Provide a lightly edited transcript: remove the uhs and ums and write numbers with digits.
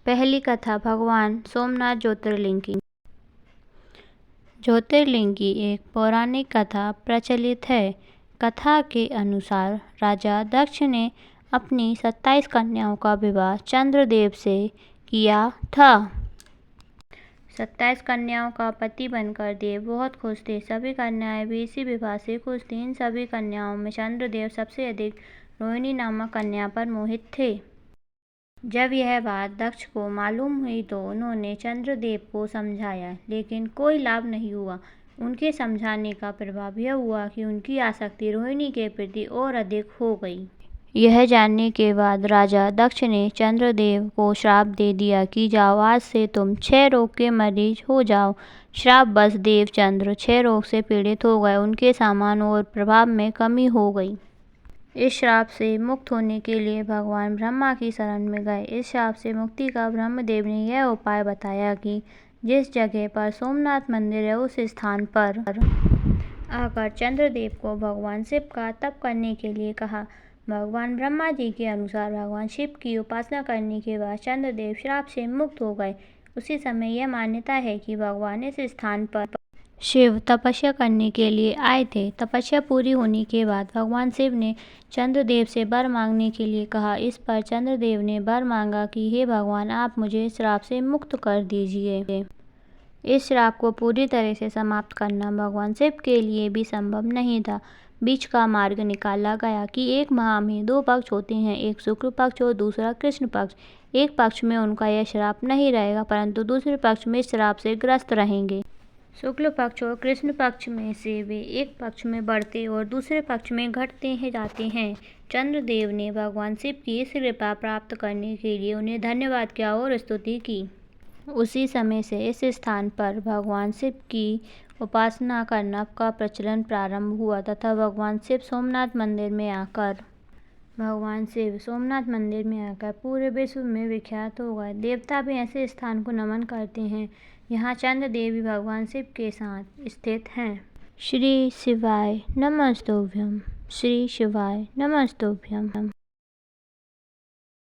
पहली कथा भगवान सोमनाथ ज्योतिर्लिंग की। ज्योतिर्लिंग की एक पौराणिक कथा प्रचलित है। कथा के अनुसार राजा दक्ष ने अपनी 27 कन्याओं का विवाह चंद्रदेव से किया था। 27 कन्याओं का पति बनकर देव बहुत खुश थे। सभी कन्याएं भी इसी विवाह से खुश थीं। इन सभी कन्याओं में चंद्रदेव सबसे अधिक रोहिणी नामक कन्या पर मोहित थे। जब यह बात दक्ष को मालूम हुई तो उन्होंने चंद्रदेव को समझाया, लेकिन कोई लाभ नहीं हुआ। उनके समझाने का प्रभाव यह हुआ कि उनकी आसक्ति रोहिणी के प्रति और अधिक हो गई। यह जानने के बाद राजा दक्ष ने चंद्रदेव को श्राप दे दिया कि जाओ, आज से तुम 6 रोग के मरीज हो जाओ। श्राप बस देवचंद्र 6 रोग से पीड़ित हो गए। उनके सामान और प्रभाव में कमी हो गई। इस श्राप से मुक्त होने के लिए भगवान ब्रह्मा की शरण में गए। इस श्राप से मुक्ति का ब्रह्मदेव ने यह उपाय बताया कि जिस जगह पर सोमनाथ मंदिर है उस स्थान पर आकर चंद्रदेव को भगवान शिव का तप करने के लिए कहा। भगवान ब्रह्मा जी के अनुसार भगवान शिव की उपासना करने के बाद चंद्रदेव श्राप से मुक्त हो गए। उसी समय यह मान्यता है कि भगवान इस स्थान पर शिव तपस्या करने के लिए आए थे। तपस्या पूरी होने के बाद भगवान शिव ने चंद्रदेव से वर मांगने के लिए कहा। इस पर चंद्रदेव ने वर मांगा कि हे भगवान, आप मुझे श्राप से मुक्त कर दीजिए। इस श्राप को पूरी तरह से समाप्त करना भगवान शिव के लिए भी संभव नहीं था। बीच का मार्ग निकाला गया कि एक माह में 2 पक्ष होते हैं, एक शुक्ल पक्ष और दूसरा कृष्ण पक्ष। एक पक्ष में उनका यह श्राप नहीं रहेगा, परंतु दूसरे पक्ष में श्राप से ग्रस्त रहेंगे। शुक्ल पक्ष और कृष्ण पक्ष में से वे एक पक्ष में बढ़ते और दूसरे पक्ष में घटते जाते हैं। चंद्रदेव ने भगवान शिव की इस कृपा प्राप्त करने के लिए उन्हें धन्यवाद किया और स्तुति की। उसी समय से इस स्थान पर भगवान शिव की उपासना करना का प्रचलन प्रारंभ हुआ तथा भगवान शिव सोमनाथ मंदिर में आकर पूरे विश्व में विख्यात हो गए। देवता भी ऐसे स्थान को नमन करते हैं। यहाँ चंद्र देवी भगवान शिव के साथ स्थित हैं। श्री शिवाय नमस्तुभ्यं। श्री शिवाय नमस्तुभ्यं।